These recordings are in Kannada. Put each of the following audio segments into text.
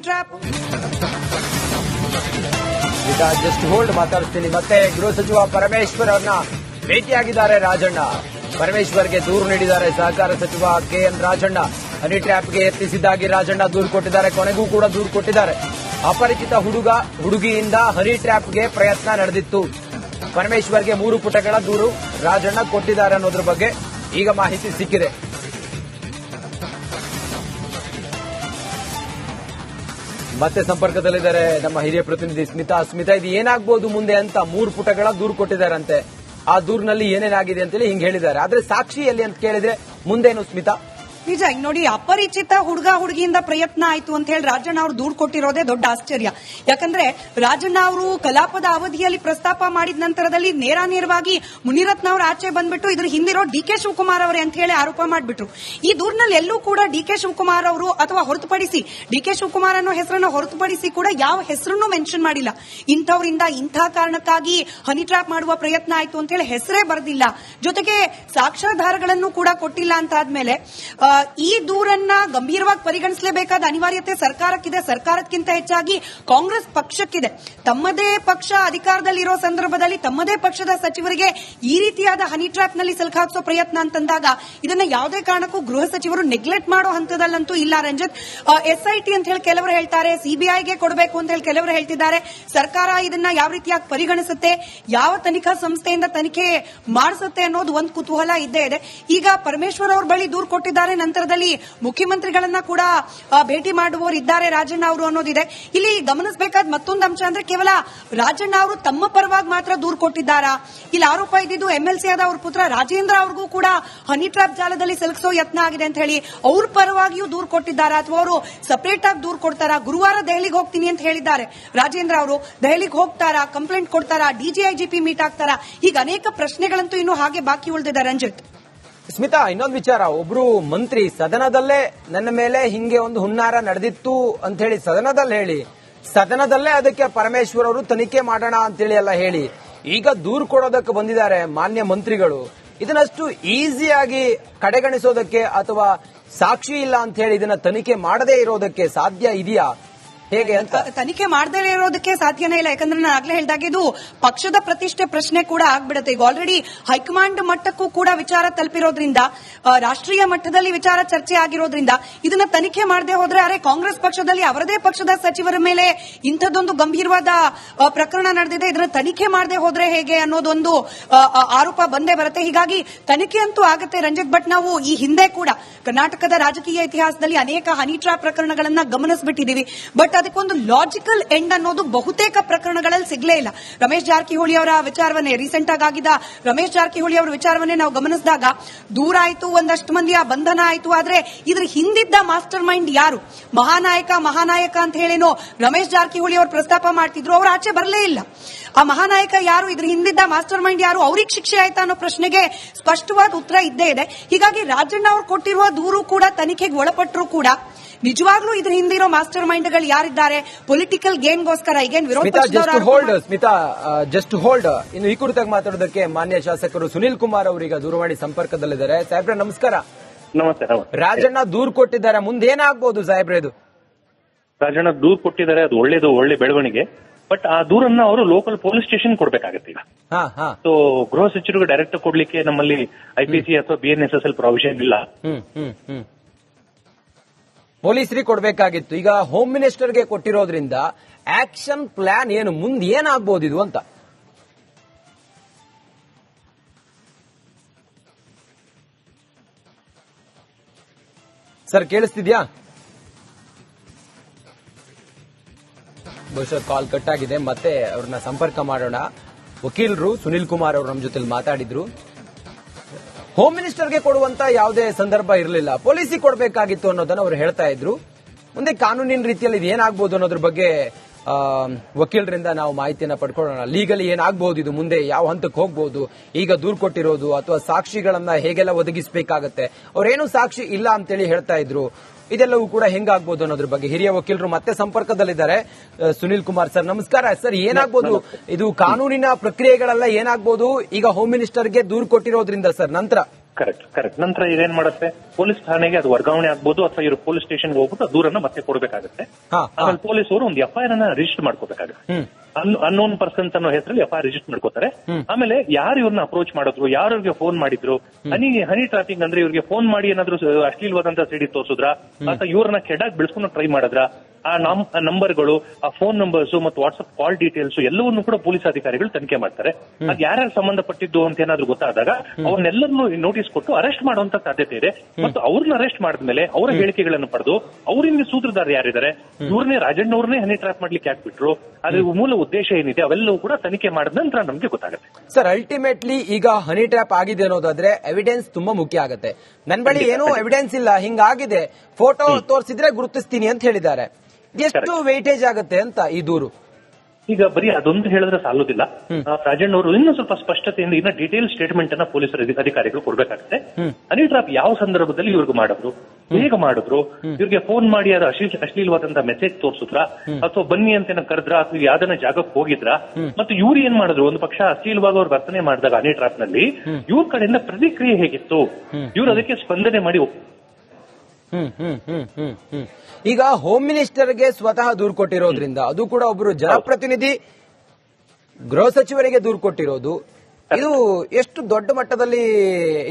ಟ್ರ್ಯಾಪ್. ಈಗ ಜಸ್ಟ್ ಹೋಲ್ಡ್ ಮಾತಾಡ್ತೀನಿ. ಮತ್ತೆ ಗೃಹ ಸಚಿವ ಪರಮೇಶ್ವರ್ ಅವರನ್ನ ಭೇಟಿಯಾಗಿದ್ದಾರೆ ರಾಜಣ್ಣ. ಪರಮೇಶ್ವರ್ಗೆ ದೂರು ನೀಡಿದ್ದಾರೆ ಸಹಕಾರ ಸಚಿವ ಕೆಎನ್ ರಾಜಣ್ಣ. ಹನಿ ಟ್ರ್ಯಾಪ್ಗೆ ಯತ್ನಿಸಿದ್ದಾಗಿ ರಾಜಣ್ಣ ದೂರು ಕೊಟ್ಟಿದ್ದಾರೆ. ಕೊನೆಗೂ ಕೂಡ ದೂರು ಕೊಟ್ಟಿದ್ದಾರೆ. ಅಪರಿಚಿತ ಹುಡುಗಿಯಿಂದ ಹನಿ ಟ್ರ್ಯಾಪ್ಗೆ ಪ್ರಯತ್ನ ನಡೆದಿತ್ತು. ಪರಮೇಶ್ವರ್ಗೆ 3 ಪುಟಗಳ ದೂರು ರಾಜಣ್ಣ ಕೊಟ್ಟಿದ್ದಾರೆ ಅನ್ನೋದ್ರ ಬಗ್ಗೆ ಈಗ ಮಾಹಿತಿ ಸಿಕ್ಕಿದೆ. ಮತ್ತೆ ಸಂಪರ್ಕದಲ್ಲಿದ್ದಾರೆ ನಮ್ಮ ಹಿರಿಯ ಪ್ರತಿನಿಧಿ ಸ್ಮಿತಾ. ಇದು ಏನಾಗಬಹುದು ಮುಂದೆ ಅಂತ 3 ಪುಟಗಳ ದೂರು ಕೊಟ್ಟಿದ್ದಾರಂತೆ. ಆ ದೂರಿನಲ್ಲಿ ಏನೇನಾಗಿದೆ ಅಂತೇಳಿ ಹಿಂಗೆ ಹೇಳಿದ್ದಾರೆ. ಆದ್ರೆ ಸಾಕ್ಷಿ ಎಲ್ಲಿ ಅಂತ ಕೇಳಿದ್ರೆ ಮುಂದೇನು ಸ್ಮಿತಾ? ನಿಜ. ಈಗ ನೋಡಿ, ಅಪರಿಚಿತ ಹುಡುಗಿಯಿಂದ ಪ್ರಯತ್ನ ಆಯ್ತು ಅಂತ ಹೇಳಿ ರಾಜಣ್ಣ ಅವರು ದೂರು ಕೊಟ್ಟಿರೋದೇ ದೊಡ್ಡ ಆಶ್ಚರ್ಯ. ಯಾಕಂದ್ರೆ ರಾಜಣ್ಣ ಅವರು ಕಲಾಪದ ಅವಧಿಯಲ್ಲಿ ಪ್ರಸ್ತಾಪ ಮಾಡಿದ ನಂತರದಲ್ಲಿ ನೇರವಾಗಿ ಮುನಿರತ್ನ ಅವರು ಆಚೆ ಬಂದ್ಬಿಟ್ಟು ಇದ್ರ ಹಿಂದಿರೋ ಡಿಕೆ ಶಿವಕುಮಾರ್ ಅವರೇ ಅಂತ ಹೇಳಿ ಆರೋಪ ಮಾಡಿಬಿಟ್ರು. ಈ ದೂರಿನಲ್ಲಿ ಎಲ್ಲೂ ಕೂಡ ಡಿಕೆ ಶಿವಕುಮಾರ್ ಅವರು ಅಥವಾ ಹೊರತುಪಡಿಸಿ ಡಿಕೆ ಶಿವಕುಮಾರ್ ಅನ್ನೋ ಹೆಸರನ್ನು ಹೊರತುಪಡಿಸಿ ಕೂಡ ಯಾವ ಹೆಸರನ್ನು ಮೆನ್ಷನ್ ಮಾಡಿಲ್ಲ. ಇಂಥವರಿಂದ ಇಂಥ ಕಾರಣಕ್ಕಾಗಿ ಹನಿ ಟ್ರ್ಯಾಪ್ ಮಾಡುವ ಪ್ರಯತ್ನ ಆಯ್ತು ಅಂತ ಹೇಳಿ ಹೆಸರೇ ಬರೆದಿಲ್ಲ. ಜೊತೆಗೆ ಸಾಕ್ಷ್ಯಾಧಾರಗಳನ್ನು ಕೂಡ ಕೊಟ್ಟಿಲ್ಲ ಅಂತ ಆದ್ಮೇಲೆ ಈ ದೂರನ್ನ ಗಂಭೀರವಾಗಿ ಪರಿಗಣಿಸಲೇಬೇಕಾದ ಅನಿವಾರ್ಯತೆ ಸರ್ಕಾರಕ್ಕಿದೆ. ಸರ್ಕಾರಕ್ಕಿಂತ ಹೆಚ್ಚಾಗಿ ಕಾಂಗ್ರೆಸ್ ಪಕ್ಷಕ್ಕಿದೆ. ತಮ್ಮದೇ ಪಕ್ಷ ಅಧಿಕಾರದಲ್ಲಿರೋ ಸಂದರ್ಭದಲ್ಲಿ ತಮ್ಮದೇ ಪಕ್ಷದ ಸಚಿವರಿಗೆ ಈ ರೀತಿಯಾದ ಹನಿ ಟ್ರ್ಯಾಪ್ ನಲ್ಲಿ ಸಿಲುಕಾಕಿಸೋ ಪ್ರಯತ್ನ ಅಂತಂದಾಗ ಇದನ್ನ ಯಾವುದೇ ಕಾರಣಕ್ಕೂ ಗೃಹ ಸಚಿವರು ನೆಗ್ಲೆಕ್ಟ್ ಮಾಡೋ ಹಂತದಲ್ಲಂತೂ ಇಲ್ಲ. ರಂಜಿತ್, ಎಸ್ಐಟಿ ಅಂತ ಹೇಳಿ ಕೆಲವರು ಹೇಳ್ತಾರೆ, ಸಿಬಿಐಗೆ ಕೊಡಬೇಕು ಅಂತ ಹೇಳಿ ಕೆಲವರು ಹೇಳ್ತಿದ್ದಾರೆ. ಸರ್ಕಾರ ಇದನ್ನ ಯಾವ ರೀತಿಯಾಗಿ ಪರಿಗಣಿಸುತ್ತೆ, ಯಾವ ತನಿಖಾ ಸಂಸ್ಥೆಯಿಂದ ತನಿಖೆ ಮಾಡಿಸುತ್ತೆ ಅನ್ನೋದು ಒಂದು ಕುತೂಹಲ ಇದ್ದೇ ಇದೆ. ಈಗ ಪರಮೇಶ್ವರ್ ಅವ್ರ ಬಳಿ ದೂರು ಕೊಟ್ಟಿದ್ದಾರೆ. ನಂತರದಲ್ಲಿ ಮುಖ್ಯಮಂತ್ರಿಗಳನ್ನ ಕೂಡ ಭೇಟಿ ಮಾಡುವವರು ಇದ್ದಾರೆ ರಾಜಣ್ಣ ಅವರು ಅನ್ನೋದಿದೆ. ಇಲ್ಲಿ ಗಮನಿಸಬೇಕಾದ ಮತ್ತೊಂದು ಅಂಶ ಅಂದ್ರೆ ಕೇವಲ ರಾಜಣ್ಣ ಅವರು ತಮ್ಮ ಪರವಾಗಿ ಮಾತ್ರ ದೂರು ಕೊಟ್ಟಿದ್ದಾರಾ? ಇಲ್ಲಿ ಆರೋಪ ಇದ್ದಿದ್ದು ಎಂಎಲ್ಸಿ ಆದ ಅವ್ರ ಪುತ್ರ ರಾಜೇಂದ್ರ ಅವ್ರಿಗೂ ಕೂಡ ಹನಿ ಟ್ರ್ಯಾಪ್ ಜಾಲದಲ್ಲಿ ಸಿಲುಕಿಸೋ ಯತ್ನ ಆಗಿದೆ ಅಂತ ಹೇಳಿ ಅವ್ರ ಪರವಾಗಿಯೂ ದೂರು ಕೊಟ್ಟಿದ್ದಾರಾ ಅಥವಾ ಅವರು ಸಪರೇಟ್ ಆಗಿ ದೂರು ಕೊಡ್ತಾರಾ? ಗುರುವಾರ ದೆಹಲಿಗೆ ಹೋಗ್ತೀನಿ ಅಂತ ಹೇಳಿದ್ದಾರೆ ರಾಜೇಂದ್ರ ಅವರು. ದೆಹಲಿಗೆ ಹೋಗ್ತಾರಾ, ಕಂಪ್ಲೇಂಟ್ ಕೊಡ್ತಾರಾ, ಡಿಜಿಐಜಿಪಿ ಮೀಟ್ ಆಗ್ತಾರಾ? ಈಗ ಅನೇಕ ಪ್ರಶ್ನೆಗಳಂತೂ ಇನ್ನೂ ಹಾಗೆ ಬಾಕಿ ಉಳಿದಿದೆ. ರಂಜಿತ್, ಸ್ಮಿತಾ, ಇನ್ನೊಂದು ವಿಚಾರ, ಒಬ್ರು ಮಂತ್ರಿ ಸದನದಲ್ಲೇ ನನ್ನ ಮೇಲೆ ಹಿಂಗೆ ಒಂದು ಹುನ್ನಾರ ನಡೆದಿತ್ತು ಅಂತ ಹೇಳಿ ಸದನದಲ್ಲೇ ಅದಕ್ಕೆ ಪರಮೇಶ್ವರ್ ಅವರು ತನಿಖೆ ಮಾಡೋಣ ಅಂತೇಳಿ ಎಲ್ಲ ಹೇಳಿ ಈಗ ದೂರು ಕೊಡೋದಕ್ಕೆ ಬಂದಿದ್ದಾರೆ ಮಾನ್ಯ ಮಂತ್ರಿಗಳು. ಇದನ್ನಷ್ಟು ಈಸಿಯಾಗಿ ಕಡೆಗಣಿಸೋದಕ್ಕೆ ಅಥವಾ ಸಾಕ್ಷಿ ಇಲ್ಲ ಅಂತ ಹೇಳಿ ಇದನ್ನ ತನಿಖೆ ಮಾಡದೇ ಇರೋದಕ್ಕೆ ಸಾಧ್ಯ ಇದೆಯಾ, ಹೇಗೆ ಅಂತ? ತನಿಖೆ ಮಾಡದೇ ಇರೋದಕ್ಕೆ ಸಾಧ್ಯನೇ ಇಲ್ಲ. ಯಾಕಂದ್ರೆ ನಾನು ಆಗ್ಲೇ ಹೇಳಿದಾಗ ಇದು ಪಕ್ಷದ ಪ್ರತಿಷ್ಠೆ ಪ್ರಶ್ನೆ ಕೂಡ ಆಗ್ಬಿಡುತ್ತೆ. ಈಗ ಆಲ್ರೆಡಿ ಹೈಕಮಾಂಡ್ ಮಟ್ಟಕ್ಕೂ ಕೂಡ ವಿಚಾರ ತಲುಪಿರೋದ್ರಿಂದ, ರಾಷ್ಟ್ರೀಯ ಮಟ್ಟದಲ್ಲಿ ವಿಚಾರ ಚರ್ಚೆ ಆಗಿರೋದ್ರಿಂದ ಇದನ್ನ ತನಿಖೆ ಮಾಡದೆ ಹೋದ್ರೆ ಅರೆ ಕಾಂಗ್ರೆಸ್ ಪಕ್ಷದಲ್ಲಿ ಅವರದೇ ಪಕ್ಷದ ಸಚಿವರ ಮೇಲೆ ಇಂಥದ್ದೊಂದು ಗಂಭೀರವಾದ ಪ್ರಕರಣ ನಡೆದಿದೆ, ಇದನ್ನ ತನಿಖೆ ಮಾಡದೆ ಹೋದ್ರೆ ಹೇಗೆ ಅನ್ನೋದೊಂದು ಆರೋಪ ಬಂದೇ ಬರುತ್ತೆ. ಹೀಗಾಗಿ ತನಿಖೆ ಅಂತೂ ಆಗುತ್ತೆ ರಂಜಿತ್. ಬಟ್ ನಾವು ಈ ಹಿಂದೆ ಕೂಡ ಕರ್ನಾಟಕದ ರಾಜಕೀಯ ಇತಿಹಾಸದಲ್ಲಿ ಅನೇಕ ಹನಿ ಟ್ರ್ಯಾಪ್ ಪ್ರಕರಣಗಳನ್ನ ಗಮನಿಸಬಿಟ್ಟಿದ್ದೀವಿ. ಬಟ್ ಅದಕ್ಕೊಂದು ಲಾಜಿಕಲ್ ಎಂಡ್ ಅನ್ನೋದು ಬಹುತೇಕ ಪ್ರಕರಣಗಳಲ್ಲಿ ಸಿಗಲೇ ಇಲ್ಲ. ರಮೇಶ್ ಜಾರಕಿಹೊಳಿ ಅವರ ವಿಚಾರವನ್ನೇ, ರೀಸೆಂಟ್ ಆಗಿದ್ದ ರಮೇಶ್ ಜಾರಕಿಹೊಳಿ ಅವರ ವಿಚಾರವನ್ನೇ ನಾವು ಗಮನಿಸಿದಾಗ ದೂರ ಆಯಿತು, ಒಂದಷ್ಟು ಮಂದಿಯ ಬಂಧನ ಆಯಿತು. ಆದ್ರೆ ಇದ್ರ ಹಿಂದಿದ್ದ ಮಾಸ್ಟರ್ ಮೈಂಡ್ ಯಾರು, ಮಹಾನಾಯಕ ಅಂತ ಹೇಳೇನೋ ರಮೇಶ್ ಜಾರಕಿಹೊಳಿ ಅವರು ಪ್ರಸ್ತಾಪ ಮಾಡ್ತಿದ್ರು, ಅವರು ಆಚೆ ಬರಲೇ ಇಲ್ಲ. ಆ ಮಹಾನಾಯಕ ಯಾರು, ಇದ್ರ ಹಿಂದಿದ್ದ ಮಾಸ್ಟರ್ ಮೈಂಡ್ ಯಾರು, ಅವ್ರಿಗೆ ಶಿಕ್ಷೆ ಆಯ್ತಾ ಅನ್ನೋ ಪ್ರಶ್ನೆಗೆ ಸ್ಪಷ್ಟವಾದ ಉತ್ತರ ಇದ್ದೇ ಇದೆ. ಹೀಗಾಗಿ ರಾಜಣ್ಣ ಅವರು ಕೊಟ್ಟಿರುವ ದೂರು ಕೂಡ ತನಿಖೆಗೆ ಒಳಪಟ್ಟರು ಕೂಡ ನಿಜವಾಗ್ಲೂ ಇದ್ರ ಹಿಂದಿರೋ ಮಾಸ್ಟರ್ ಮೈಂಡ್ಗಳು ಯಾರಿದ್ದಾರೆ, ಪೊಲಿಟಿಕಲ್ ಗೇಮ್ಗೋಸ್ಕರ ಈಗೇನು ವಿರೋಧ ಸ್ಮಿತಾ ಜಸ್ಟ್ ಹೋಲ್ಡ್. ಇನ್ನು ಈ ಕುರಿತಾಗಿ ಮಾತಾಡೋದಕ್ಕೆ ಮಾನ್ಯ ಶಾಸಕರು ಸುನಿಲ್ ಕುಮಾರ್ ಅವರೀಗ ದೂರವಾಣಿ ಸಂಪರ್ಕದಲ್ಲಿದ್ದಾರೆ. ಸಾಹೇಬ್ರೆ ನಮಸ್ಕಾರ. ನಮಸ್ತೆ. ರಾಜಣ್ಣ ದೂರು ಕೊಟ್ಟಿದ್ದಾರೆ, ಮುಂದೇನಾಗಬಹುದು ಸಾಹೇಬ್ರೆ? ಇದು ರಾಜಣ್ಣ ದೂರು ಕೊಟ್ಟಿದ್ದಾರೆ, ಅದು ಒಳ್ಳೆ ಬೆಳವಣಿಗೆ. ಬಟ್ ಆ ದೂರನ್ನ ಅವರು ಲೋಕಲ್ ಪೊಲೀಸ್ ಸ್ಟೇಷನ್ ಕೊಡ್ಬೇಕಾಗತ್ತೆ. ಈಗ ಸೊ ಗೃಹ ಸಚಿವರಿಗೆ ಡೈರೆಕ್ಟ್ ಕೊಡ್ಲಿಕ್ಕೆ ನಮ್ಮಲ್ಲಿ ಐಪಿಸಿ ಅಥವಾ ಬಿಎನ್ಎಸ್ಎಸ್ಎಲ್ ಪ್ರಾವಿಷನ್ ಇಲ್ಲ. ಪೊಲೀಸರಿಗೆ ಕೊಡಬೇಕಾಗಿತ್ತು. ಈಗ ಹೋಮ್ ಮಿನಿಸ್ಟರ್ಗೆ ಕೊಟ್ಟಿರೋದ್ರಿಂದ ಆಕ್ಷನ್ ಪ್ಲಾನ್ ಏನು, ಮುಂದೆ ಏನಾಗಬಹುದು ಇದು ಅಂತ? ಸರ್ ಕೇಳಿಸ್ತಿದ್ಯಾ? ಬಹುಶಃ ಕಾಲ್ ಕಟ್ ಆಗಿದೆ. ಮತ್ತೆ ಅವ್ರನ್ನ ಸಂಪರ್ಕ ಮಾಡೋಣ. ವಕೀಲರು ಸುನಿಲ್ ಕುಮಾರ್ ಅವರು ನಮ್ಮ ಜೊತೆ ಮಾತಾಡಿದ್ರು. ಹೋಮ್ ಮಿನಿಸ್ಟರ್ಗೆ ಕೊಡುವಂತ ಯಾವುದೇ ಸಂದರ್ಭ ಇರಲಿಲ್ಲ, ಪೊಲೀಸಿಗೆ ಕೊಡಬೇಕಾಗಿತ್ತು ಅನ್ನೋದನ್ನ ಅವರು ಹೇಳ್ತಾ ಇದ್ರು. ಮುಂದೆ ಕಾನೂನಿನ ರೀತಿಯಲ್ಲಿ ಇದು ಏನಾಗಬಹುದು ಅನ್ನೋದ್ರ ಬಗ್ಗೆ ವಕೀಲರಿಂದ ನಾವು ಮಾಹಿತಿಯನ್ನ ಪಡ್ಕೊಳ್ಳೋಣ. ಲೀಗಲಿ ಏನಾಗಬಹುದು, ಇದು ಮುಂದೆ ಯಾವ ಹಂತಕ್ಕೆ ಹೋಗಬಹುದು, ಈಗ ದೂರು ಕೊಟ್ಟಿರೋದು ಅಥವಾ ಸಾಕ್ಷಿಗಳನ್ನ ಹೇಗೆಲ್ಲ ಒದಗಿಸಬೇಕಾಗತ್ತೆ, ಅವ್ರೇನು ಸಾಕ್ಷಿ ಇಲ್ಲ ಅಂತೇಳಿ ಹೇಳ್ತಾ ಇದ್ರು, ಇದೆಲ್ಲವೂ ಕೂಡ ಹೆಂಗಾಗಬಹುದು ಅನ್ನೋದ್ರ ಬಗ್ಗೆ ಹಿರಿಯ ವಕೀಲರು ಮತ್ತೆ ಸಂಪರ್ಕದಲ್ಲಿದ್ದಾರೆ. ಸುನಿಲ್ ಕುಮಾರ್ ಸರ್ ನಮಸ್ಕಾರ. ಸರ್ ಏನಾಗಬಹುದು ಇದು ಕಾನೂನಿನ ಪ್ರಕ್ರಿಯೆಗಳೆಲ್ಲ ಏನಾಗಬಹುದು ಈಗ ಹೋಮ್ ಮಿನಿಸ್ಟರ್ಗೆ ದೂರು ಕೊಟ್ಟಿರೋದ್ರಿಂದ? ಸರ್ ನಂತರ ಕರೆಕ್ಟ್. ನಂತರ ಇದೇನ್ ಮಾಡುತ್ತೆ, ಪೊಲೀಸ್ ಠಾಣೆಗೆ ಅದು ವರ್ಗಾವಣೆ ಆಗ್ಬೋದು, ಅಥವಾ ಇವರು ಪೊಲೀಸ್ ಸ್ಟೇಷನ್ಗೆ ಹೋಗ್ಬಿಟ್ಟು ದೂರನ್ನ ಮತ್ತೆ ಕೊಡಬೇಕಾಗುತ್ತೆ. ಆಮೇಲೆ ಪೊಲೀಸ್ ಅವರು ಒಂದು FIR ಅನ್ನ ರಿಜಿಸ್ಟರ್ ಮಾಡ್ಕೋಬೇಕಾಗುತ್ತೆ. ಅನ್ನೋನ್ ಪರ್ಸನ್ಸ್ ಅನ್ನೋ ಹೆಸರಲ್ಲಿ FIR ರಿಜಿಸ್ಟರ್ ಮಾಡ್ಕೋತಾರೆ. ಆಮೇಲೆ ಯಾರು ಇವ್ರನ್ನ ಅಪ್ರೋಚ್ ಮಾಡಿದ್ರು, ಯಾರು ಇವ್ರಿಗೆ ಫೋನ್ ಮಾಡಿದ್ರು, ಹನಿ ಟ್ರಾಪಿಂಗ್ ಅಂದ್ರೆ ಇವ್ರಿಗೆ ಫೋನ್ ಮಾಡಿ ಏನಾದ್ರು ಅಶ್ಲೀಲವಾದಂತ ಸಿಡಿ ತೋರಿಸಿದ್ರ, ಅಥವಾ ಇವ್ರನ್ನ ಕೆಡಾಗಿ ಬೆಳೆಸ್ಕೊಂಡು ಟ್ರೈ ಮಾಡಿದ್ರ, ಆ ನಂಬರ್ಗಳು, ಆ ಫೋನ್ ನಂಬರ್ಸ್ ಮತ್ತು ವಾಟ್ಸ್ಆಪ್ ಕಾಲ್ ಡೀಟೇಲ್ಸ್ ಎಲ್ಲವನ್ನೂ ಕೂಡ ಪೊಲೀಸ್ ಅಧಿಕಾರಿಗಳು ತನಿಖೆ ಮಾಡ್ತಾರೆ. ಅದು ಯಾರ್ಯಾರು ಸಂಬಂಧಪಟ್ಟಿದ್ದು ಅಂತ ಏನಾದ್ರು ಗೊತ್ತಾದಾಗ ಅವನ್ನೆಲ್ಲರನ್ನೂ ನೋಟಿಸ್ ಕೊಟ್ಟು ಅರೆಸ್ಟ್ ಮಾಡುವಂತ ಸಾಧ್ಯತೆ ಇದೆ. ಮತ್ತು ಅವ್ರನ್ನ ಅರೆಸ್ಟ್ ಮಾಡಿದ್ಮೇಲೆ ಅವರ ಹೇಳಿಕೆಗಳನ್ನು ಪಡೆದು ಅವರಿಂದ ಸೂತ್ರಧಾರ ಯಾರಿದ್ದಾರೆ, ಇವ್ರನ್ನೇ ರಾಜಣ್ಣ ಅವ್ರನ್ನೇ ಹನಿ ಟ್ರ್ಯಾಪ್ ಮಾಡ್ಲಿಕ್ಕೆ ಹಾಕ್ಬಿಟ್ರು, ಅದ್ರ ಮೂಲ ಉದ್ದೇಶ ಏನಿದೆ ಅವೆಲ್ಲವೂ ಕೂಡ ತನಿಖೆ ಮಾಡಿದ ನಂತರ ನಮ್ಗೆ ಗೊತ್ತಾಗುತ್ತೆ. ಸರ್, ಅಲ್ಟಿಮೇಟ್ಲಿ ಈಗ ಹನಿ ಟ್ರ್ಯಾಪ್ ಆಗಿದೆ ಅನ್ನೋದಾದ್ರೆ ಎವಿಡೆನ್ಸ್ ತುಂಬಾ ಮುಖ್ಯ ಆಗುತ್ತೆ. ನನ್ನ ಬಳಿ ಏನೂ ಎವಿಡೆನ್ಸ್ ಇಲ್ಲ, ಹಿಂಗಾಗಿದೆ, ಫೋಟೋ ತೋರಿಸಿದ್ರೆ ಗುರುತಿಸ್ತೀನಿ ಅಂತ ಹೇಳಿದ್ದಾರೆ. ಎಷ್ಟು ವೇಟೇಜ್ ಆಗುತ್ತೆ ಅಂತ ಈ ದೂರು? ಈಗ ಬರೀ ಅದೊಂದು ಹೇಳಿದ್ರೆ ಸಾಲೋದಿಲ್ಲ. ರಾಜಣ್ಣ ಅವರು ಇನ್ನೂ ಸ್ವಲ್ಪ ಸ್ಪಷ್ಟತೆಯಿಂದ ಇನ್ನ ಡೀಟೇಲ್ ಸ್ಟೇಟ್ಮೆಂಟ್ ಅನ್ನ ಪೊಲೀಸರ ಅಧಿಕಾರಿಗಳು ಕೊಡಬೇಕಾಗುತ್ತೆ. ಹನಿ ಟ್ರಾಪ್ ಯಾವ ಸಂದರ್ಭದಲ್ಲಿ ಇವ್ರಿಗೆ ಮಾಡಿದ್ರು, ಹೇಗೆ ಮಾಡಿದ್ರು, ಇವ್ರಿಗೆ ಫೋನ್ ಮಾಡಿ ಅದು ಅಶ್ಲೀಲವಾದಂತಹ ಮೆಸೇಜ್ ತೋರಿಸಿದ್ರ, ಅಥವಾ ಬನ್ನಿ ಅಂತ ಕರೆದ್ರ, ಅಥವಾ ಯಾವ್ದನ್ನ ಜಾಗಕ್ಕೆ ಹೋಗಿದ್ರ, ಮತ್ತು ಇವ್ರು ಏನ್ ಮಾಡಿದ್ರು, ಒಂದು ಪಕ್ಷ ಅಶ್ಲೀಲವಾಗಿ ಅವ್ರು ವರ್ತನೆ ಮಾಡಿದಾಗ ಹನಿ ಟ್ರಾಪ್ ನಲ್ಲಿ ಇವ್ರ ಕಡೆಯಿಂದ ಪ್ರತಿಕ್ರಿಯೆ ಹೇಗಿತ್ತು, ಇವ್ರು ಅದಕ್ಕೆ ಸ್ಪಂದನೆ ಮಾಡಿ. ಈಗ ಹೋಮ್ ಮಿನಿಸ್ಟರ್ಗೆ ಸ್ವತಃ ದೂರು ಕೊಟ್ಟಿರೋದ್ರಿಂದ, ಅದು ಕೂಡ ಒಬ್ಬರು ಜನಪ್ರತಿನಿಧಿ ಗೃಹ ಸಚಿವರಿಗೆ ದೂರು ಕೊಟ್ಟಿರೋದು, ಇದು ಎಷ್ಟು ದೊಡ್ಡ ಮಟ್ಟದಲ್ಲಿ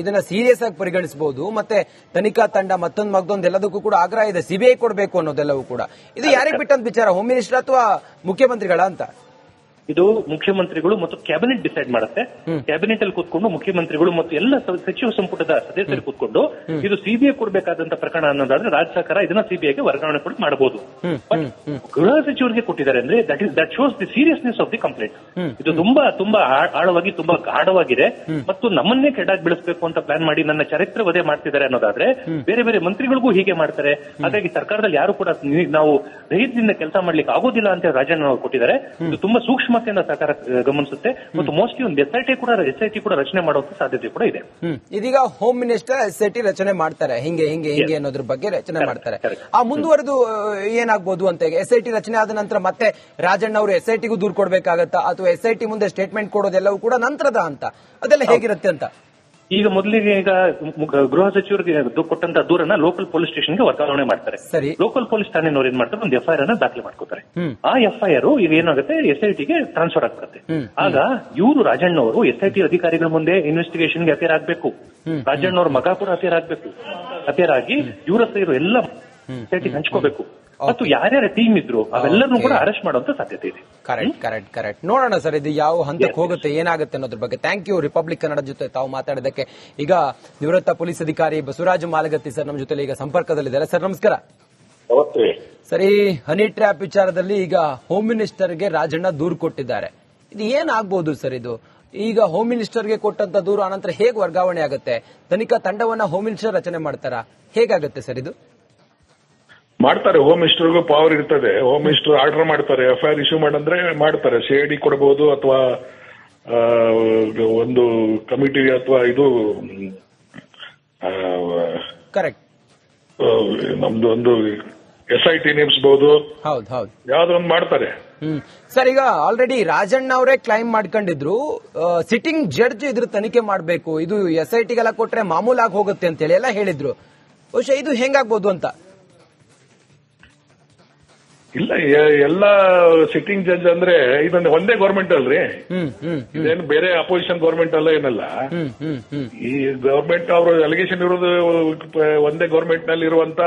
ಇದನ್ನ ಸೀರಿಯಸ್ ಆಗಿ ಪರಿಗಣಿಸಬಹುದು. ಮತ್ತೆ ತನಿಖಾ ತಂಡ ಮತ್ತೊಂದು ಎಲ್ಲದಕ್ಕೂ ಕೂಡ ಆಗ್ರಹ ಇದೆ, CBI ಕೊಡಬೇಕು ಅನ್ನೋದೆಲ್ಲವೂ ಕೂಡ. ಇದು ಯಾರಿಗೆ ಬಿಟ್ಟಂತ ವಿಚಾರ, ಹೋಮ್ ಮಿನಿಸ್ಟರ್ ಅಥವಾ ಮುಖ್ಯಮಂತ್ರಿಗಳ ಅಂತ? ಇದು ಮುಖ್ಯಮಂತ್ರಿಗಳು ಮತ್ತು ಕ್ಯಾಬಿನೆಟ್ ಡಿಸೈಡ್ ಮಾಡುತ್ತೆ. ಕ್ಯಾಬಿನೆಟ್ ಅಲ್ಲಿ ಕೂತ್ಕೊಂಡು ಮುಖ್ಯಮಂತ್ರಿಗಳು ಮತ್ತು ಎಲ್ಲ ಸಚಿವ ಸಂಪುಟದ ಸದಸ್ಯರು ಕೂತ್ಕೊಂಡು ಇದು CBI ಕೊಡಬೇಕಾದಂತ ಪ್ರಕರಣ ಅನ್ನೋದಾದ್ರೆ ರಾಜ್ಯ ಸರ್ಕಾರ ಇದನ್ನ CBIಗೆ ವರ್ಗಾವಣೆ ಕೂಡ ಮಾಡಬಹುದು. ಬಟ್ ಗೃಹ ಸಚಿವರಿಗೆ ಕೊಟ್ಟಿದ್ದಾರೆ ಅಂದ್ರೆ that shows the seriousness of the complaint. ಇದು ತುಂಬಾ ಆಳವಾಗಿ, ತುಂಬಾ ಗಾಢವಾಗಿದೆ ಮತ್ತು ನಮ್ಮನ್ನೇ ಕೆಡಾಗಿ ಬೆಳೆಸಬೇಕು ಅಂತ ಪ್ಲಾನ್ ಮಾಡಿ ನನ್ನ ಚರಿತ್ರೆ ವಧೆ ಮಾಡ್ತಿದ್ದಾರೆ ಅನ್ನೋದಾದ್ರೆ ಬೇರೆ ಬೇರೆ ಮಂತ್ರಿಗಳಿಗೂ ಹೀಗೆ ಮಾಡ್ತಾರೆ. ಹಾಗಾಗಿ ಸರ್ಕಾರದಲ್ಲಿ ಯಾರು ಕೂಡ ನಾವು ಧೈರ್ಯದಿಂದ ಕೆಲಸ ಮಾಡ್ಲಿಕ್ಕೆ ಆಗೋದಿಲ್ಲ ಅಂತ ರಾಜಣ್ಣ ಅವರು ಕೊಟ್ಟಿದ್ದಾರೆ. ಇದು ತುಂಬಾ ಸೂಕ್ಷ್ಮ ಸರ್ಕಾರ ಗಮನಿಸುತ್ತೆ ಮತ್ತು ಮೋಸ್ಟ್ಲಿ ಒಂದು SIT ಕೂಡ ರಚನೆ ಮಾಡುವಂತ ಸಾಧ್ಯತೆ ಕೂಡ ಇದೆ. ಇದೀಗ ಹೋಮ್ ಮಿನಿಸ್ಟರ್ SIT ರಚನೆ ಮಾಡ್ತಾರೆ, ಹಿಂಗೆ ಅನ್ನೋದ್ರ ಬಗ್ಗೆ ರಚನೆ ಮಾಡ್ತಾರೆ. ಆ ಮುಂದುವರೆದು ಏನಾಗಬಹುದು ಅಂತ, SIT ರಚನೆ ಆದ ನಂತರ ಮತ್ತೆ ರಾಜಣ್ಣ ಅವರು SITಗೂ ದೂರು ಕೊಡಬೇಕಾಗತ್ತಾ, ಅಥವಾ SIT ಮುಂದೆ ಸ್ಟೇಟ್ಮೆಂಟ್ ಕೊಡೋದೆಲ್ಲವೂ ಕೂಡ ನಂತರದ ಅಂತ, ಅದೆಲ್ಲ ಹೇಗಿರುತ್ತೆ ಅಂತ? ಈಗ ಮೊದಲಿಗೆ ಗೃಹ ಸಚಿವರಿಗೆ ಕೊಟ್ಟಂತ ದೂರನ್ನ ಲೋಕಲ್ ಪೊಲೀಸ್ ಸ್ಟೇಷನ್ಗೆ ವರ್ಗಾವಣೆ ಮಾಡ್ತಾರೆ. ಲೋಕಲ್ ಪೊಲೀಸ್ ಠಾಣೆನವ್ರು ಏನ್ ಮಾಡ್ತಾರೆ, ಒಂದು FIR ಅನ್ನ ದಾಖಲೆ ಮಾಡ್ಕೋತಾರೆ. ಆ FIR ಈಗ ಏನಾಗುತ್ತೆ, SITಗೆ ಟ್ರಾನ್ಸ್ಫರ್ ಆಗ್ತದೆ. ಆಗ ಇವರು ರಾಜಣ್ಣ ಅವರು SIT ಅಧಿಕಾರಿಗಳ ಮುಂದೆ ಇನ್ವೆಸ್ಟಿಗೇಷನ್ಗೆ ಅಪೇರ್ ಆಗ್ಬೇಕು. ರಾಜಣ್ಣ ಅವ್ರ ಮಗ ಕೂಡ ಅಪೇರ್ ಆಗಿ ಇವರ ಹತ್ರ ಇರೋ ಎಲ್ಲ SIT ಹಂಚ್ಕೋಬೇಕು. ಮತ್ತು ಯಾರ್ಯಾರ ಟೀಮ್ ಇದ್ರು ಅವೆಲ್ಲರೂ ಕೂಡ ಅರೆಸ್ಟ್ ಮಾಡುವಂತ ಸಾಧ್ಯತೆ ಇದೆ. ಕರೆಕ್ಟ್. ನೋಡೋಣ ಸರ್, ಇದು ಯಾವ ಹಂತಕ್ಕೆ ಹೋಗುತ್ತೆ, ಏನಾಗುತ್ತೆ ಅನ್ನೋದ್ರ ಬಗ್ಗೆ. ಥ್ಯಾಂಕ್ ಯು ರಿಪಬ್ಲಿಕ್ ಕನ್ನಡ ಜೊತೆ ತಾವು ಮಾತಾಡೋದಕ್ಕೆ. ಈಗ ನಿವೃತ್ತ ಪೊಲೀಸ್ ಅಧಿಕಾರಿ ಬಸವರಾಜ ಮಾಲಗತ್ತಿ ಸರ್ ನಮ್ಮ ಜೊತೆ ಈಗ ಸಂಪರ್ಕದಲ್ಲಿದ್ದಾರೆ. ಸರ್ ನಮಸ್ಕಾರ. ಸರ್, ಈ ಹನಿ ಟ್ರ್ಯಾಪ್ ವಿಚಾರದಲ್ಲಿ ಈಗ ಹೋಮ್ ಮಿನಿಸ್ಟರ್ಗೆ ರಾಜಣ್ಣ ದೂರು ಕೊಟ್ಟಿದ್ದಾರೆ. ಇದು ಏನಾಗಬಹುದು ಸರ್? ಇದು ಈಗ ಹೋಮ್ ಮಿನಿಸ್ಟರ್ಗೆ ಕೊಟ್ಟಂತ ದೂರು ಆನಂತರ ಹೇಗೆ ವರ್ಗಾವಣೆ ಆಗುತ್ತೆ? ತನಿಖಾ ತಂಡವನ್ನ ಹೋಮ್ ಮಿನಿಸ್ಟರ್ ರಚನೆ ಮಾಡ್ತಾರಾ? ಹೇಗಾಗುತ್ತೆ ಸರ್ ಇದು? ಮಾಡ್ತಾರೆ. ಹೋಮ್ ಮಿನಿಸ್ಟರ್ಗೂ ಪವರ್ ಇರ್ತದೆ. ಹೋಮ್ ಮಿನಿಸ್ಟರ್ ಆರ್ಡರ್ ಮಾಡ್ತಾರೆ, FIR ಇಶ್ಯೂ ಮಾಡಂದ್ರೆ ಮಾಡ್ತಾರೆ. CID ಕೊಡಬಹುದು, ಅಥವಾ ಒಂದು ಕಮಿಟಿ, ಅಥವಾ ಇದು ಕರೆಕ್ಟ್ ನಮ್ದು ಒಂದು SIT ನೇಮಿಸಬಹುದು. ಹೌದು, ಯಾವ್ದೋ ಒಂದು ಮಾಡ್ತಾರೆ. ಸರ್, ಈಗ ಆಲ್ರೆಡಿ ರಾಜಣ್ಣ ಅವರೇ ಕ್ಲೈಮ್ ಮಾಡ್ಕೊಂಡಿದ್ರು, ಸಿಟ್ಟಿಂಗ್ ಜಡ್ಜ್ ಇದ್ರ ತನಿಖೆ ಮಾಡಬೇಕು, ಇದು SITಗೆಲ್ಲ ಕೊಟ್ರೆ ಮಾಮೂಲಾಗಿ ಹೋಗುತ್ತೆ ಅಂತ ಹೇಳಿ ಎಲ್ಲ ಹೇಳಿದ್ರು. ಬಹುಶಃ ಇದು ಹೆಂಗಾಗ್ಬೋದು ಅಂತ? ಇಲ್ಲ, ಎಲ್ಲ ಸಿಟ್ಟಿಂಗ್ ಜಡ್ಜ್ ಅಂದ್ರೆ ಇದೊಂದು ಒಂದೇ ಗೌರ್ಮೆಂಟ್ ಅಲ್ರಿ, ಇದೇನು ಬೇರೆ ಅಪೋಸಿಷನ್ ಗೌರ್ಮೆಂಟ್ ಅಲ್ಲ ಏನಲ್ಲ. ಈ ಗೌರ್ಮೆಂಟ್ ಅವರು ಅಲಿಗೇಷನ್ ಇರೋದು ಒಂದೇ ಗೌರ್ಮೆಂಟ್ ನಲ್ಲಿ ಇರುವಂತ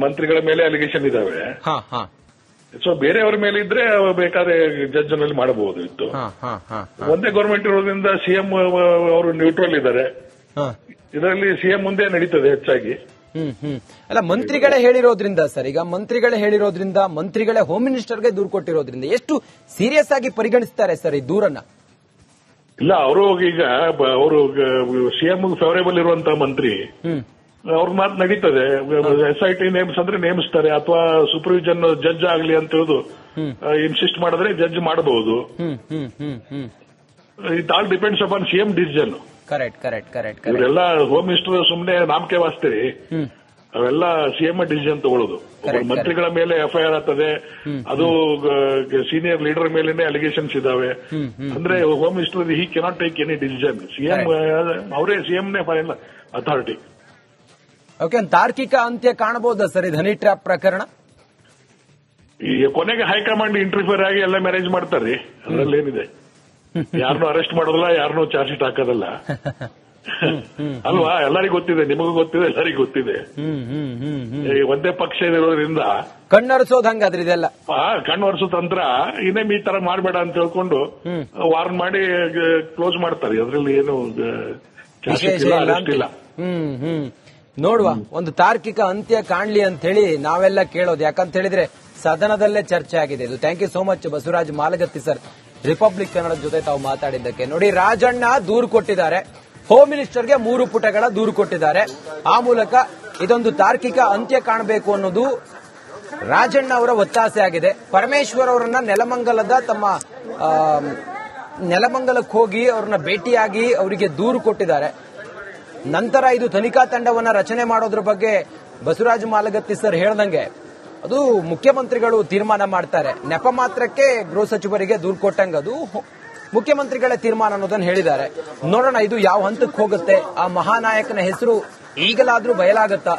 ಮಂತ್ರಿಗಳ ಮೇಲೆ ಅಲಿಗೇಷನ್ ಇದಾವೆ. ಸೊ ಬೇರೆಯವರ ಮೇಲೆ ಇದ್ರೆ ಬೇಕಾದ್ರೆ ಜಡ್ಜ್ ನಲ್ಲಿ ಮಾಡಬಹುದು ಇತ್ತು. ಒಂದೇ ಗೌರ್ಮೆಂಟ್ ಇರೋದ್ರಿಂದ CM ಅವರು ನ್ಯೂಟ್ರಲ್ ಇದ್ದಾರೆ. ಇದರಲ್ಲಿ CM ಮುಂದೆ ನಡೀತದೆ ಹೆಚ್ಚಾಗಿ. ಅಲ್ಲ, ಮಂತ್ರಿಗಳೇ ಹೇಳಿರೋದ್ರಿಂದ ಸರ್, ಈಗ ಮಂತ್ರಿಗಳೇ ಹೇಳಿರೋದ್ರಿಂದ, ಮಂತ್ರಿಗಳೇ ಹೋಮ್ ಮಿನಿಸ್ಟರ್ಗೆ ದೂರು ಕೊಟ್ಟಿರೋದ್ರಿಂದ ಎಷ್ಟು ಸೀರಿಯಸ್ ಆಗಿ ಪರಿಗಣಿಸ್ತಾರೆ ಸರ್ ಈ ದೂರನ್ನ? ಇಲ್ಲ, ಅವರು ಈಗ ಅವರು CM ಫೇವರೇಬಲ್ ಇರುವಂತಹ ಮಂತ್ರಿ, ಅವ್ರ ಮಾತು ನಡೀತದೆ. SIT ನೇಮ್ಸ್ ಅಂದ್ರೆ ನೇಮಿಸ್ತಾರೆ, ಅಥವಾ ಸೂಪರ್ವಿಷನ್ ಜಡ್ಜ್ ಆಗ್ಲಿ ಅಂತ ಹೇಳುದು ಇನ್ಸಿಸ್ಟ್ ಮಾಡಿದ್ರೆ ಜಡ್ಜ್ ಮಾಡಬಹುದು. It all depends upon CM decision. Correct. ಇವರೆಲ್ಲ ಹೋಮ್ ಮಿನಿಸ್ಟರ್ ಸುಮ್ನೆ ನಾಮಕೆ ವಾಸ್ತೀರಿ. ಅವೆಲ್ಲ ಸಿಎಂ ಡಿಸಿಷನ್ ತಗೊಳ್ಳೋದು. ಮಂತ್ರಿಗಳ ಮೇಲೆ ಎಫ್ಐಆರ್ ಆಗ್ತದೆ, ಅದು ಸೀನಿಯರ್ ಲೀಡರ್ ಮೇಲೇನೆ ಅಲಿಗೇಷನ್ಸ್ ಇದಾವೆ. ಅಂದ್ರೆ home minister he cannot take any decision. CM ಅವರೇ ಸಿಎಂನೇ ಫೈನಲ್ ಅಥಾರಿಟಿ. ಓಕೆ, ತಾರ್ಕಿಕ ಅಂತ್ಯ ಕಾಣಬಹುದಾ ಸರ್ ಇದು ಹನಿ ಟ್ರ್ಯಾಪ್ ಪ್ರಕರಣ? ಈ ಕೊನೆಗೆ ಹೈಕಮಾಂಡ್ ಇಂಟರ್ಫಿಯರ್ ಆಗಿ ಎಲ್ಲ ಮ್ಯಾನೇಜ್ ಮಾಡ್ತಾರ್ರಿ, ಅದ್ರಲ್ಲಿ ಏನಿದೆ. ಯಾರನ್ನೂ ಅರೆಸ್ಟ್ ಮಾಡೋದಿಲ್ಲ, ಯಾರನ್ನೂ ಚಾರ್ಜ್ ಶೀಟ್ ಹಾಕೋದಿಲ್ಲ ಅಲ್ವಾ? ಎಲ್ಲರಿಗೂ ಗೊತ್ತಿದೆ, ನಿಮಗೂ ಗೊತ್ತಿದೆ, ಎಲ್ಲರಿಗೂ ಗೊತ್ತಿದೆ. ಒಂದೇ ಪಕ್ಷ ಇರೋದ್ರಿಂದ ಕಣ್ಣರಿಸೋದು ಹಂಗಾದ್ರೆ ಇದೆಲ್ಲ ಕಣ್ಣು ಒರೆಸೋ ತಂತ್ರ. ಇನ್ನೇಮ್ ಈ ತರ ಮಾಡಬೇಡ ಅಂತ ಹೇಳ್ಕೊಂಡು ವಾರ್ನ್ ಮಾಡಿ ಕ್ಲೋಸ್ ಮಾಡ್ತಾರೆ. ಅದ್ರಲ್ಲಿ ಏನು ಅರೆಸ್ಟ್ ಇಲ್ಲ. ನೋಡುವ, ಒಂದು ತಾರ್ಕಿಕ ಅಂತ್ಯ ಕಾಣ್ಲಿ ಅಂತ ಹೇಳಿ ನಾವೆಲ್ಲ ಕೇಳೋದು. ಯಾಕಂತ ಹೇಳಿದ್ರೆ ಸದನದಲ್ಲೇ ಚರ್ಚೆ ಆಗಿದೆ ಇದು. Thank you so much Basavaraj Malagatti sir, Republic Kannada ಜೊತೆ ತಾವು ಮಾತಾಡಿದ್ದಕ್ಕೆ. ನೋಡಿ, ರಾಜಣ್ಣ ದೂರು ಕೊಟ್ಟಿದ್ದಾರೆ, ಹೋಮ್ ಮಿನಿಸ್ಟರ್ಗೆ 3 ಪುಟಗಳ ದೂರು ಕೊಟ್ಟಿದ್ದಾರೆ. ಆ ಮೂಲಕ ಇದೊಂದು ತಾರ್ಕಿಕ ಅಂತ್ಯ ಕಾಣಬೇಕು ಅನ್ನೋದು ರಾಜಣ್ಣ ಅವರ ಒತ್ತಾಸೆ ಆಗಿದೆ. ಪರಮೇಶ್ವರ್ ಅವರನ್ನ ನೆಲಮಂಗಲಕ್ಕೆ ಹೋಗಿ ಅವ್ರನ್ನ ಭೇಟಿಯಾಗಿ ಅವರಿಗೆ ದೂರು ಕೊಟ್ಟಿದ್ದಾರೆ. ನಂತರ ಇದು ತನಿಖಾ ತಂಡವನ್ನ ರಚನೆ ಮಾಡೋದ್ರ ಬಗ್ಗೆ ಬಸವರಾಜ ಮಾಲಗತ್ತಿ ಸರ್ ಹೇಳ್ದಂಗೆ ಅದು ಮುಖ್ಯಮಂತ್ರಿಗಳು ತೀರ್ಮಾನ ಮಾಡ್ತಾರೆ. ನೆಪ ಮಾತ್ರಕ್ಕೆ ಗೃಹ ಸಚಿವರಿಗೆ ದೂರು ಕೊಟ್ಟಂಗೆ ಅದು ಮುಖ್ಯಮಂತ್ರಿಗಳ ತೀರ್ಮಾನ ಅನ್ನೋದನ್ನ ಹೇಳಿದ್ದಾರೆ. ನೋಡೋಣ ಇದು ಯಾವ ಹಂತಕ್ಕೆ ಹೋಗುತ್ತೆ. ಆ ಮಹಾನಾಯಕನ ಹೆಸರು ಈಗಲಾದ್ರೂ ಬಯಲಾಗತ್ತಾ?